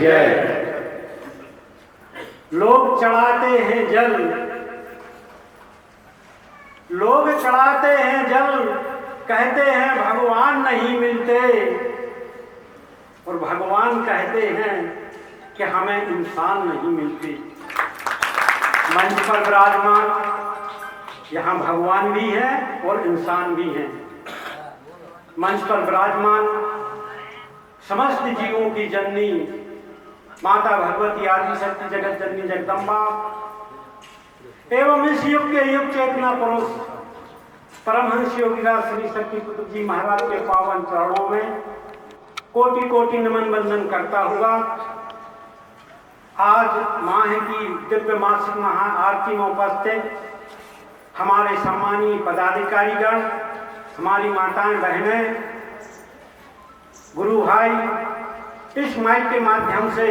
जय। लोग चढ़ाते हैं जल, लोग चढ़ाते हैं जल, कहते हैं भगवान नहीं मिलते, और भगवान कहते हैं कि हमें इंसान नहीं मिलते। मंच पर विराजमान यहाँ भगवान भी हैं और इंसान भी हैं। मंच पर विराजमान समस्त जीवों की जननी माता भगवती आदि शक्ति जगत जननी जगदम्बा एवं इस युग के युग चेतना पुरुष परमहंस योगीराज श्री शक्ति कुतुब जी महाराज के पावन चरणों में कोटि कोटि नमन बंदन करता हुआ आज माह की दिव्य मासिक महा आरती में उपस्थित हमारे सम्मानीय पदाधिकारीगण, हमारी माताएं बहनें, गुरु भाई, इस माइक के माध्यम से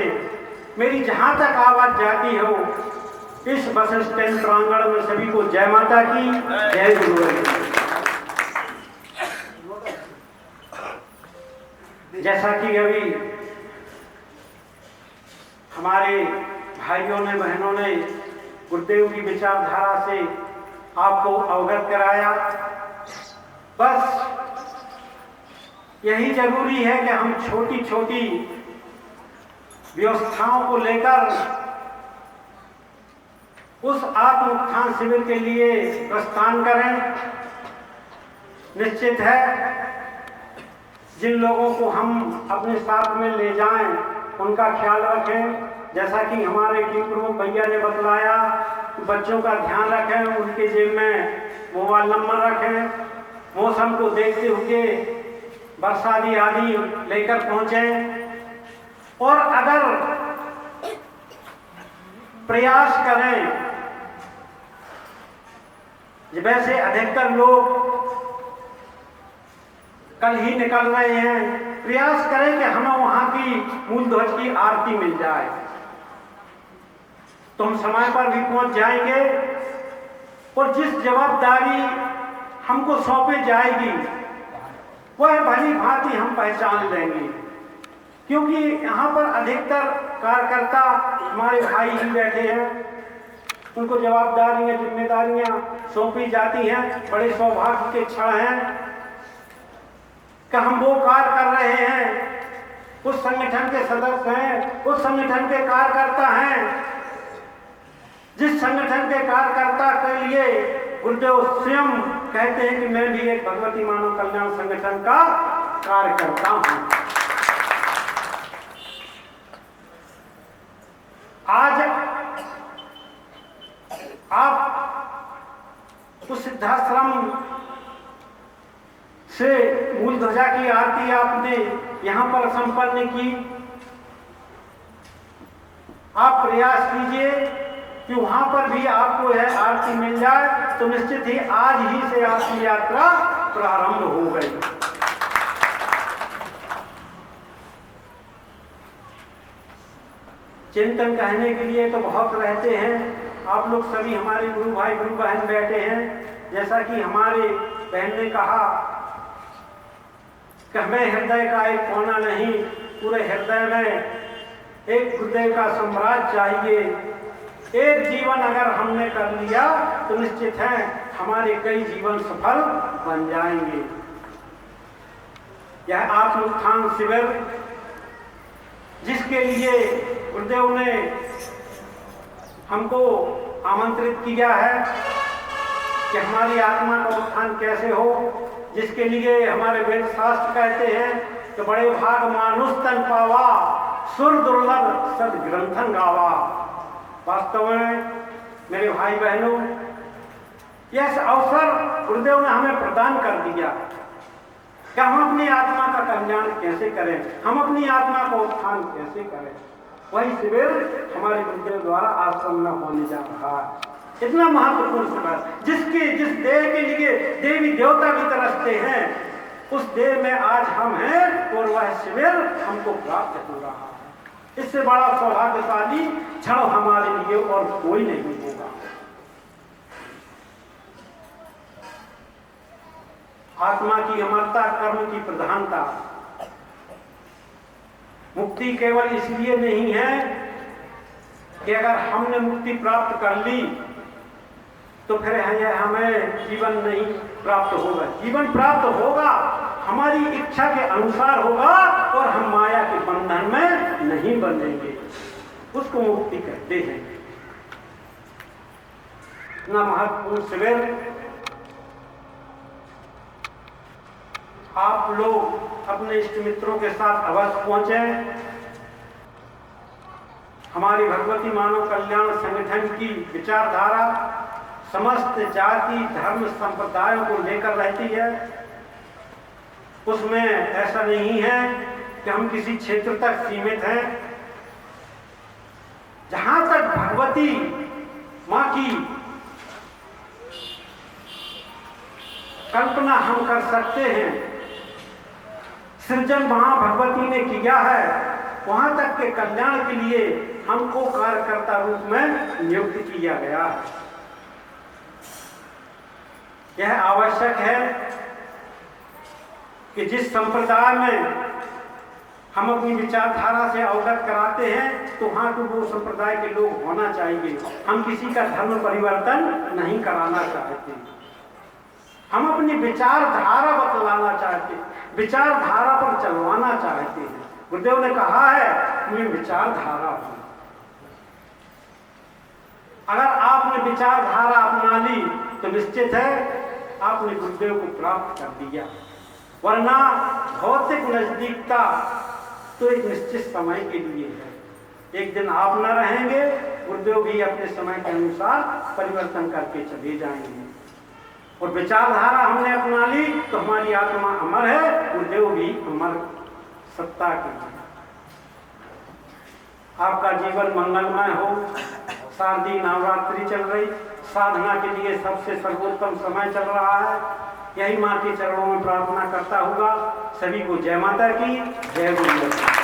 मेरी जहां तक आवाज जाती हो, इस बस स्टैंड प्रांगण में सभी को जय माता की, जय गुरु। जैसा कि अभी हमारे भाइयों ने बहनों ने गुरुदेव की विचारधारा से आपको अवगत कराया, बस यही जरूरी है कि हम छोटी छोटी व्यवस्थाओं को लेकर उस आत्म उत्थान शिविर के लिए प्रस्थान करें। निश्चित है जिन लोगों को हम अपने साथ में ले जाएं उनका ख्याल रखें। जैसा कि हमारे टीम प्रमुख भैया ने बतलाया, बच्चों का ध्यान रखें, उनके जेब में मोबाइल नंबर रखें, मौसम को देखते हुए बरसाती आदि लेकर पहुंचें। और अगर प्रयास करें, वैसे अधिकतर लोग कल ही निकल रहे हैं, प्रयास करें कि हमें वहां की मूल ध्वज की आरती मिल जाए, तो हम समय पर भी पहुंच जाएंगे और जिस जवाबदारी हमको सौंपी जाएगी वह भली भांति हम पहचान लेंगे, क्योंकि यहाँ पर अधिकतर कार्यकर्ता हमारे भाई ही बैठे हैं, उनको जवाबदारियां जिम्मेदारियां सौंपी जाती हैं। बड़े सौभाग्य के क्षण हैं कि हम वो कार्य कर रहे हैं, उस संगठन के सदस्य हैं, उस संगठन के कार्यकर्ता हैं जिस संगठन के कार्यकर्ता के लिए गुरुदेव स्वयं कहते हैं कि मैं भी एक भगवती मानव कल्याण संगठन का कार्यकर्ता हूं। आज आप उस सिद्धाश्रम से मूल ध्वजा की आरती आपने यहां पर संपन्न की। आप प्रयास कीजिए कि वहां पर भी आपको यह आरती मिल जाए, तो निश्चित ही आज ही से आपकी यात्रा प्रारंभ हो गई। चिंतन कहने के लिए तो बहुत रहते हैं, आप लोग सभी हमारे गुरु भाई गुरु बहन बैठे हैं। जैसा कि हमारे बहन ने कहा कि हमें हृदय का एक कोना नहीं, पूरे हृदय में एक गुरुदेव का साम्राज्य चाहिए। एक जीवन अगर हमने कर लिया तो निश्चित है हमारे कई जीवन सफल बन जाएंगे। यह आत्म उत्थान शिविर जिसके लिए गुरुदेव ने हमको आमंत्रित किया है कि हमारी आत्मा का उत्थान कैसे हो, जिसके लिए हमारे वेद शास्त्र कहते हैं कि बड़े भाग मानुष तन पावा, सुर दुर्लभ सद ग्रंथन गावा। वास्तव में मेरे भाई बहनों, यह अवसर गुरुदेव ने हमें प्रदान कर दिया कि हम अपनी आत्मा का कल्याण कैसे करें, हम अपनी आत्मा का उत्थान कैसे करें। वही शिविर हमारे गुरुदेव द्वारा आश्रम में होने जा रहा है। इतना महत्वपूर्ण शिविर जिस देह के लिए देवी देवता भी तरसते हैं, उस देह में आज हम हैं और वह शिविर हमको प्राप्त हो रहा है। इससे बड़ा सौभाग्यशाली क्षण हमारे लिए और कोई नहीं होगा। आत्मा की अमरता, कर्म की प्रधानता, मुक्ति केवल इसलिए नहीं है कि अगर हमने मुक्ति प्राप्त कर ली तो फिर हमें जीवन नहीं प्राप्त होगा। जीवन प्राप्त होगा, हमारी इच्छा के अनुसार होगा और हम माया के बंधन में नहीं बंधेंगे। उसको मुक्ति कहते हैं। इतना महत्वपूर्ण शिविर आप लोग अपने इष्ट मित्रों के साथ अवश्य पहुंचे। हमारी भगवती मानव कल्याण संगठन की विचारधारा समस्त जाति धर्म संप्रदायों को लेकर रहती है। उसमें ऐसा नहीं है कि हम किसी क्षेत्र तक सीमित हैं। जहां तक भगवती मां की कल्पना हम कर सकते हैं, सृजन वहां भगवती ने किया है, वहां तक के कल्याण के लिए हमको कार्यकर्ता रूप में नियुक्त किया गया है। यह आवश्यक है कि जिस संप्रदाय में हम अपनी विचारधारा से अवगत कराते हैं तो वहां तो वो संप्रदाय के लोग होना चाहिए। हम किसी का धर्म परिवर्तन नहीं कराना चाहते, हम अपनी विचारधारा बतलाना चाहते, विचारधारा पर चलवाना चाहते हैं। गुरुदेव ने कहा है मैं विचारधारा हूं। अगर आपने विचारधारा अपना ली तो निश्चित है आपने गुरुदेव को प्राप्त कर दिया, वरना भौतिक नजदीकता तो एक निश्चित समय के लिए है। एक दिन आप न रहेंगे, गुरुदेव भी अपने समय के अनुसार परिवर्तन करके चले जाएंगे। और विचारधारा हमने अपना ली तो हमारी आत्मा अमर है, गुरुदेव भी अमर सत्ता की है। आपका जीवन मंगलमय हो। शारदीय नवरात्रि चल रही, साधना के लिए सबसे सर्वोत्तम समय चल रहा है। यही मां के चरणों में प्रार्थना करता हुआ सभी को जय माता की, जय गुरुदेव।